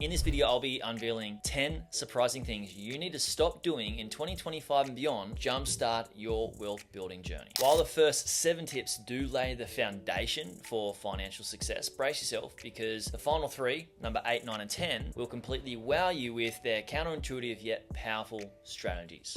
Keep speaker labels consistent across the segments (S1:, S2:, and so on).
S1: In this video, I'll be unveiling 10 surprising things you need to stop doing in 2025 and beyond, jumpstart your wealth building journey. While the first 7 tips do lay the foundation for financial success, brace yourself because the final 3, number 8, 9, and 10, will completely wow you with their counterintuitive yet powerful strategies.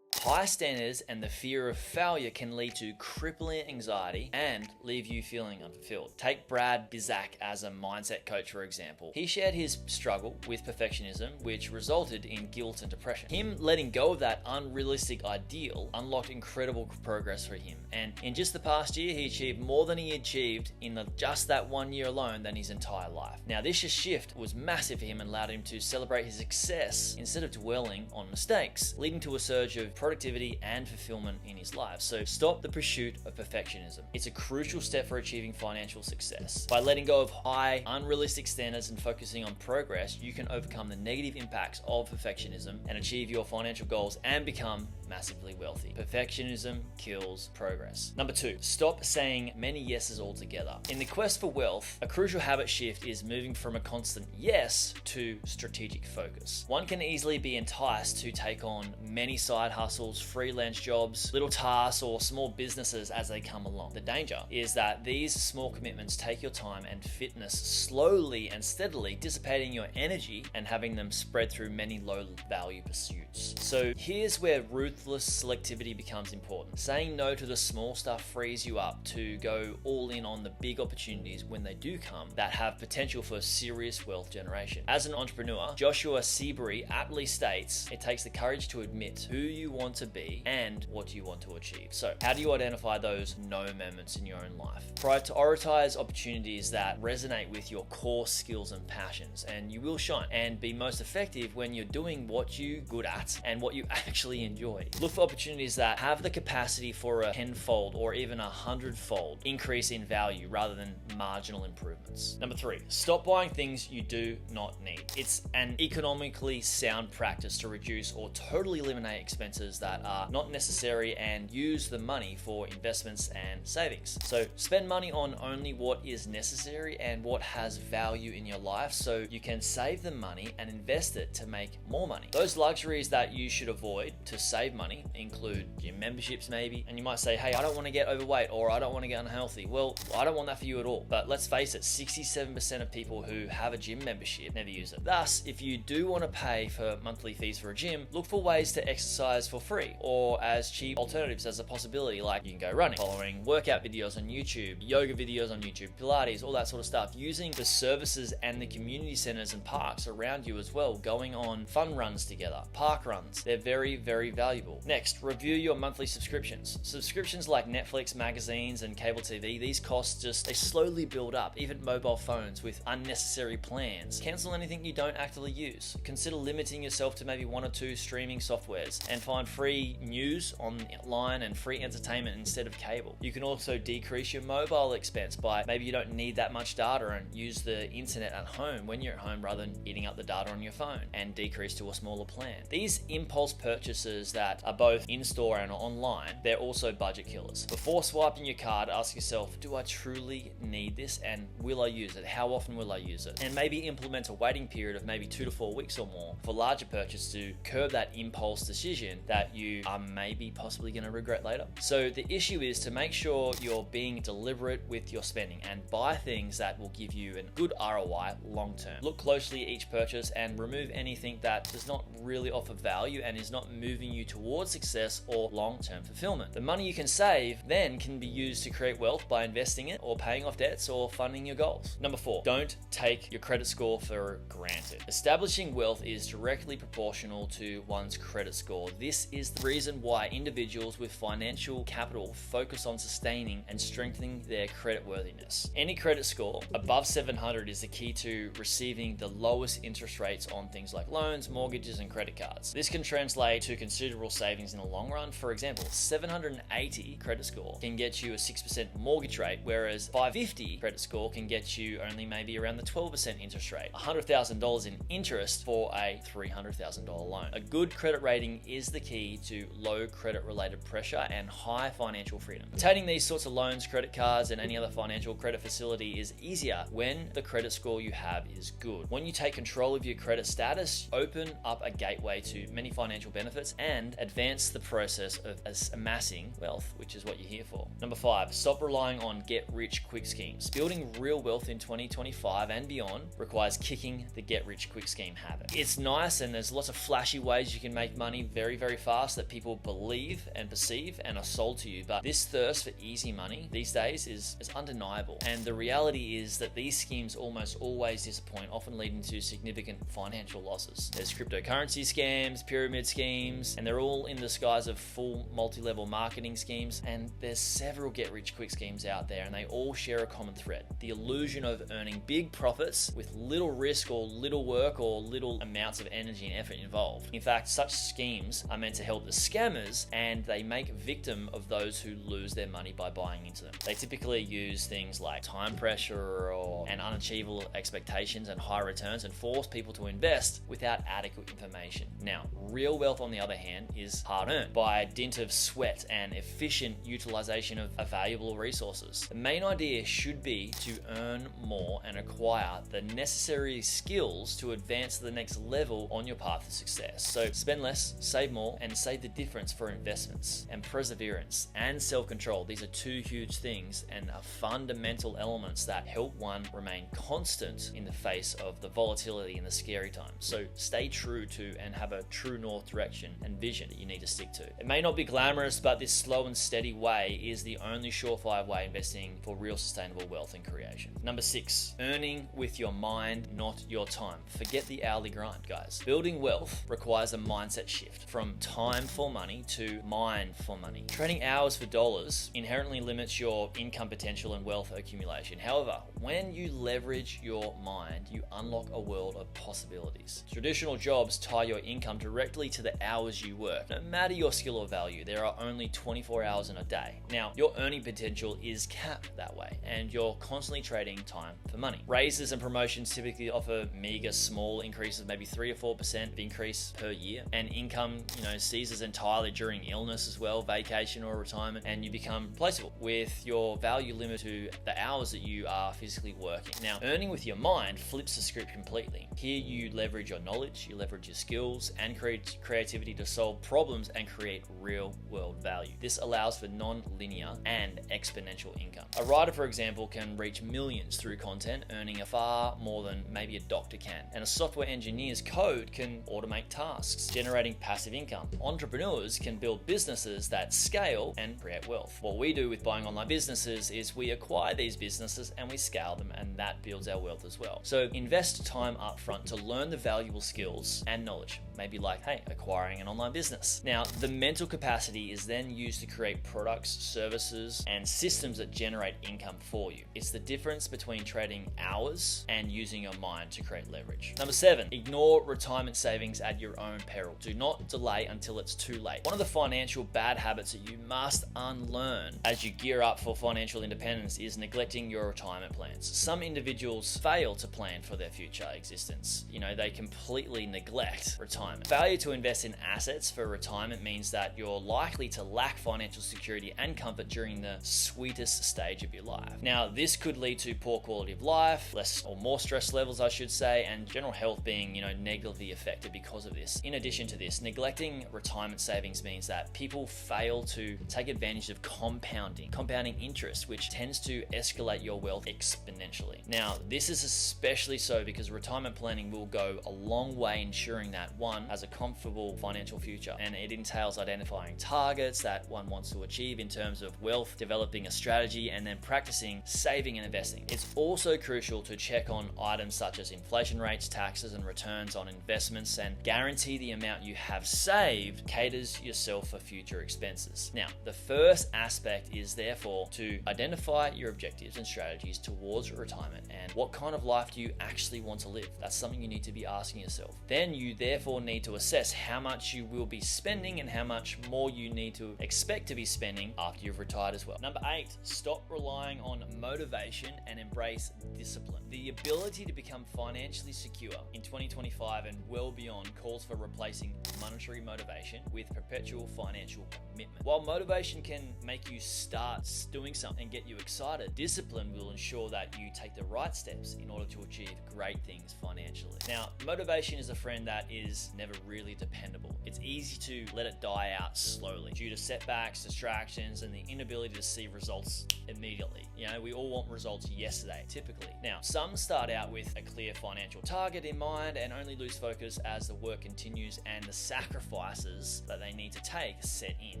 S1: High standards and the fear of failure can lead to crippling anxiety and leave you feeling unfulfilled. Take Brad Bizak as a mindset coach, for example. He shared his struggle with perfectionism, which resulted in guilt and depression. Him letting go of that unrealistic ideal unlocked incredible progress for him. And in just the past year, he achieved more than he achieved in just that 1 year alone than his entire life. Now, this shift was massive for him and allowed him to celebrate his success instead of dwelling on mistakes, leading to a surge of productivity and fulfillment in his life. So stop the pursuit of perfectionism. It's a crucial step for achieving financial success. By letting go of high, unrealistic standards and focusing on progress, you can overcome the negative impacts of perfectionism and achieve your financial goals and become massively wealthy. Perfectionism kills progress. Number 2, stop saying many yeses altogether. In the quest for wealth, a crucial habit shift is moving from a constant yes to strategic focus. One can easily be enticed to take on many side hustles, freelance jobs, little tasks, or small businesses as they come along. The danger is that these small commitments take your time and fitness slowly and steadily, dissipating your energy and having them spread through many low value pursuits. So here's where ruthless selectivity becomes important. Saying no to the small stuff frees you up to go all in on the big opportunities when they do come that have potential for serious wealth generation. As an entrepreneur, Joshua Seabury aptly states, it takes the courage to admit who you want to be and what you want to achieve. So how do you identify those no moments in your own life? Prioritize opportunities that resonate with your core skills and passions, and you will shine and be most effective when you're doing what you're good at and what you actually enjoy. Look for opportunities that have the capacity for a 10-fold or even a 100-fold increase in value rather than marginal improvements. Number 3, stop buying things you do not need. It's an economically sound practice to reduce or totally eliminate expenses that are not necessary and use the money for investments and savings. So spend money on only what is necessary and what has value in your life so you can save the money and invest it to make more money. Those luxuries that you should avoid to save money include gym memberships maybe, and you might say, hey, I don't want to get overweight or I don't want to get unhealthy. Well, I don't want that for you at all. But let's face it, 67% of people who have a gym membership never use it. Thus, if you do want to pay for monthly fees for a gym, look for ways to exercise for free or as cheap alternatives as a possibility. Like you can go running, following workout videos on YouTube, yoga videos on YouTube, Pilates, all that sort of stuff, using the services and the community centers and parks around you as well, going on fun runs together, park runs. They're very, very valuable. Next, review your monthly subscriptions. Subscriptions like Netflix, magazines, and cable TV, these costs they slowly build up. Even mobile phones with unnecessary plans. Cancel anything you don't actively use. Consider limiting yourself to maybe 1 or 2 streaming softwares and find free news online and free entertainment instead of cable. You can also decrease your mobile expense by maybe you don't need that much data and use the internet at home when you're at home rather than eating up the data on your phone and decrease to a smaller plan. These impulse purchases that are both in-store and online, they're also budget killers. Before swiping your card, ask yourself, do I truly need this and will I use it? How often will I use it? And maybe implement a waiting period of maybe 2 to 4 weeks or more for larger purchase to curb that impulse decision that you are maybe possibly going to regret later. So the issue is to make sure you're being deliberate with your spending and buy things that will give you a good ROI long term. Look closely at each purchase and remove anything that does not really offer value and is not moving you towards success or long-term fulfillment. The money you can save then can be used to create wealth by investing it or paying off debts or funding your goals. Number 4, don't take your credit score for granted. Establishing wealth is directly proportional to one's credit score. This is the reason why individuals with financial capital focus on sustaining and strengthening their credit worthiness. Any credit score above 700 is the key to receiving the lowest interest rates on things like loans, mortgages, and credit cards. This can translate to considerable savings in the long run. For example, 780 credit score can get you a 6% mortgage rate, whereas 550 credit score can get you only maybe around the 12% interest rate. $100,000 in interest for a $300,000 loan. A good credit rating is the key key to low credit related pressure and high financial freedom. Obtaining these sorts of loans, credit cards, and any other financial credit facility is easier when the credit score you have is good. When you take control of your credit status, open up a gateway to many financial benefits and advance the process of amassing wealth, which is what you're here for. Number 5, stop relying on get-rich-quick schemes. Building real wealth in 2025 and beyond requires kicking the get-rich-quick scheme habit. It's nice and there's lots of flashy ways you can make money very, very fast that people believe and perceive and are sold to you, but this thirst for easy money these days is undeniable. And the reality is that these schemes almost always disappoint, often leading to significant financial losses. There's cryptocurrency scams, pyramid schemes, and they're all in the disguise of full multi-level marketing schemes. And there's several get-rich-quick schemes out there, and they all share a common thread: the illusion of earning big profits with little risk or little work or little amounts of energy and effort involved. In fact, such schemes are meant to help the scammers, and they make victim of those who lose their money by buying into them. They typically use things like time pressure and unachievable expectations and high returns and force people to invest without adequate information. Now, real wealth, on the other hand, is hard earned by dint of sweat and efficient utilization of valuable resources. The main idea should be to earn more and acquire the necessary skills to advance to the next level on your path to success. So spend less, save more, and save the difference for investments. And perseverance and self-control, these are two huge things and are fundamental elements that help one remain constant in the face of the volatility and the scary times. So stay true to and have a true north direction and vision that you need to stick to. It may not be glamorous, but this slow and steady way is the only surefire way investing for real sustainable wealth and creation. Number 6, earning with your mind, not your time. Forget the hourly grind, guys. Building wealth requires a mindset shift from time for money to mind for money. Trading hours for dollars inherently limits your income potential and wealth accumulation. However, when you leverage your mind, you unlock a world of possibilities. Traditional jobs tie your income directly to the hours you work. No matter your skill or value, there are only 24 hours in a day. Now, your earning potential is capped that way, and you're constantly trading time for money. Raises and promotions typically offer meager, small increases, maybe 3 or 4% of increase per year, and income, ceases entirely during illness as well, vacation or retirement, and you become replaceable with your value limited to the hours that you are physically working. Now, earning with your mind flips the script completely. Here you leverage your knowledge, you leverage your skills and creativity to solve problems and create real world value. This allows for non-linear and exponential income. A writer, for example, can reach millions through content, earning a far more than maybe a doctor can. And a software engineer's code can automate tasks, generating passive income. Entrepreneurs can build businesses that scale and create wealth. What we do with buying online businesses is we acquire these businesses and we scale them, and that builds our wealth as well. So invest time up front to learn the valuable skills and knowledge, maybe like, acquiring an online business. Now, the mental capacity is then used to create products, services, and systems that generate income for you. It's the difference between trading hours and using your mind to create leverage. Number 7, ignore retirement savings at your own peril. Do not delay until it's too late. One of the financial bad habits that you must unlearn as you gear up for financial independence is neglecting your retirement plans. Some individuals fail to plan for their future existence. They completely neglect retirement. Failure to invest in assets for retirement means that you're likely to lack financial security and comfort during the sweetest stage of your life. Now, this could lead to poor quality of life, less or more stress levels, I should say, and general health being, negatively affected because of this. In addition to this, neglecting retirement savings means that people fail to take advantage of compounding interest, which tends to escalate your wealth exponentially. Now, this is especially so because retirement planning will go a long way ensuring that one has a comfortable financial future, and it entails identifying targets that one wants to achieve in terms of wealth, developing a strategy, and then practicing saving and investing. It's also crucial to check on items such as inflation rates, taxes, and returns on investments, and guarantee the amount you have saved caters yourself for future expenses. Now, the first aspect is therefore to identify your objectives and strategies towards retirement and what kind of life do you actually want to live. That's something you need to be asking yourself. Then you therefore need to assess how much you will be spending and how much more you need to expect to be spending after you've retired as well. Number 8, stop relying on motivation and embrace discipline. The ability to become financially secure in 2025 and well beyond calls for replacing monetary motivation with perpetual financial commitment. While motivation can make you start doing something and get you excited, discipline will ensure that you take the right steps in order to achieve great things financially. Now, motivation is a friend that is never really dependable. It's easy to let it die out slowly due to setbacks, distractions, and the inability to see results immediately. We all want results yesterday, typically. Now, some start out with a clear financial target in mind and only lose focus as the work continues and the sacrifices that they need to take set in.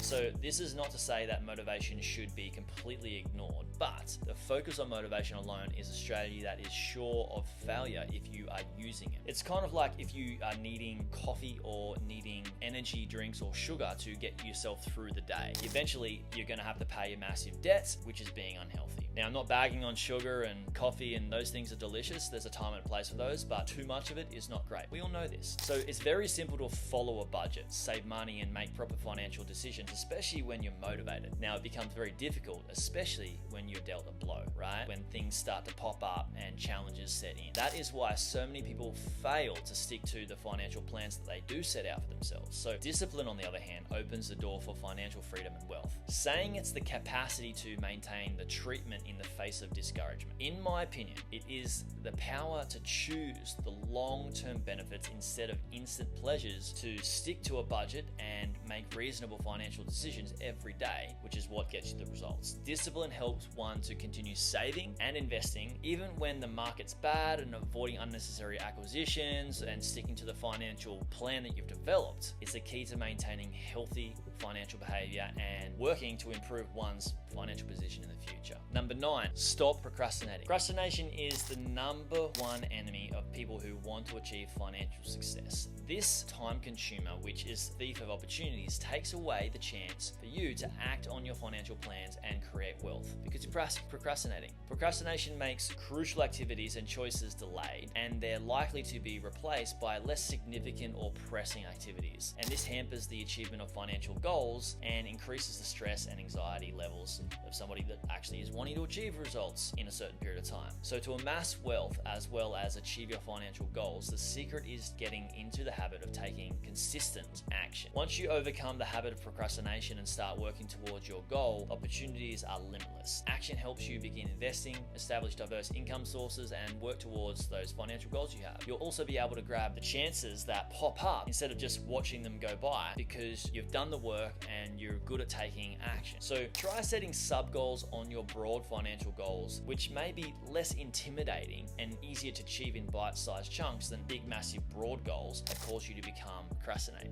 S1: So this is not to say that motivation should be completely ignored, but the focus on motivation alone is a strategy that is sure of failure if you are using it. It's kind of like if you are needing coffee or needing energy drinks or sugar to get yourself through the day. Eventually, you're going to have to pay your massive debts, which is being unhealthy. Now, I'm not bagging on sugar and coffee, and those things are delicious. There's a time and a place for those, but too much of it is not great. We all know this. So it's very simple to follow a budget, save money, and make proper financial decisions, especially when you're motivated. Now, it becomes very difficult, especially when you're dealt a blow, right? When things start to pop up and challenges set in. That is why so many people fail to stick to the financial plans that they do set out for themselves. So discipline, on the other hand, opens the door for financial freedom and wealth. Saying it's the capacity to maintain the treatment in the face of discouragement. In my opinion, it is the power to choose the long-term benefits instead of instant pleasures, to stick to a budget and make reasonable financial decisions every day, which is what gets you the results. Discipline helps one to continue saving and investing even when the market's bad, and avoiding unnecessary acquisitions and sticking to the financial plan that you've developed is the key to maintaining healthy financial behavior and working to improve one's financial position in the future. Number 9, stop procrastinating. Procrastination is the number one enemy of people who want to achieve financial success. This time consumer, which is thief of opportunities, takes away the chance for you to act on your financial plans and create wealth because you're procrastinating. Procrastination makes crucial activities and choices delayed, and they're likely to be replaced by less significant or pressing activities. And this hampers the achievement of financial goals and increases the stress and anxiety levels of somebody that actually is wanting to achieve results in a certain period of time. So to amass wealth as well as achieve your financial goals, the secret is getting into the habit of taking consistent action. Once you overcome the habit of procrastination and start working towards your goal, opportunities are limitless. Action helps you begin investing, establish diverse income sources, and work towards those financial goals you have. You'll also be able to grab the chances that pop up instead of just watching them go by, because you've done the work and you're good at taking action. So try setting sub-goals on your broad financial goals, which may be less intimidating and easier to achieve in bite-sized chunks than big, massive, broad goals that cause you to become procrastinate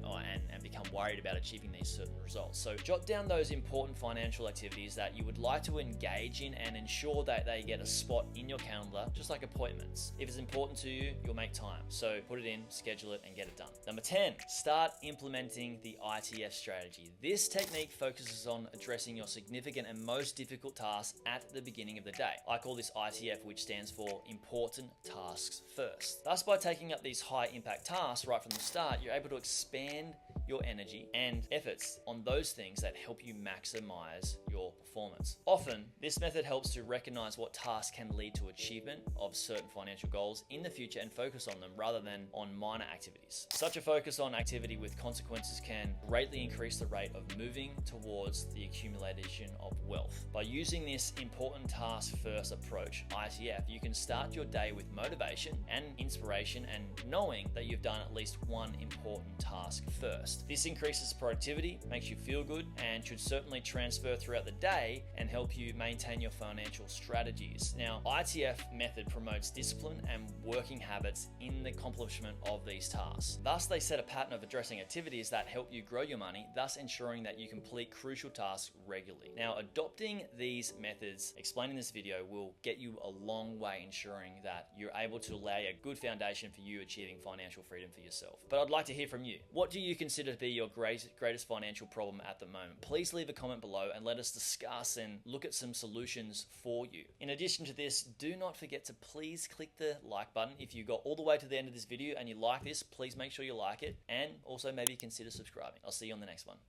S1: and become worried about achieving these certain results. So jot down those important financial activities that you would like to engage in and ensure that they get a spot in your calendar, just like appointments. If it's important to you, you'll make time. So put it in, schedule it, and get it done. Number 10, start implementing the ITF strategy. This technique focuses on addressing your significant and most difficult tasks at the beginning of the day. I call this ITF, which stands for important tasks first. Thus, by taking up these high impact tasks right from the start, you're able to expand your energy and efforts on those things that help you maximize your performance. Often, this method helps to recognize what tasks can lead to achievement of certain financial goals in the future and focus on them rather than on minor activities. Such a focus on activity with consequences can greatly increase the rate of moving towards the accumulation of wealth. By using this important task first approach, ITF, you can start your day with motivation and inspiration and knowing that you've done at least one important task first. This increases productivity, makes you feel good, and should certainly transfer throughout the day and help you maintain your financial strategies. Now, ITF method promotes discipline and working habits in the accomplishment of these tasks. Thus, they set a pattern of addressing activities that help you grow your money, thus ensuring that you complete crucial tasks regularly. Now, adopting these methods explained in this video will get you a long way, ensuring that you're able to lay a good foundation for you achieving financial freedom for yourself. But I'd like to hear from you. What do you consider to be your greatest financial problem at the moment? Please leave a comment below and let us discuss and look at some solutions for you. In addition to this, do not forget to please click the like button. If you got all the way to the end of this video and you like this, please make sure you like it, and also maybe consider subscribing. I'll see you on the next one.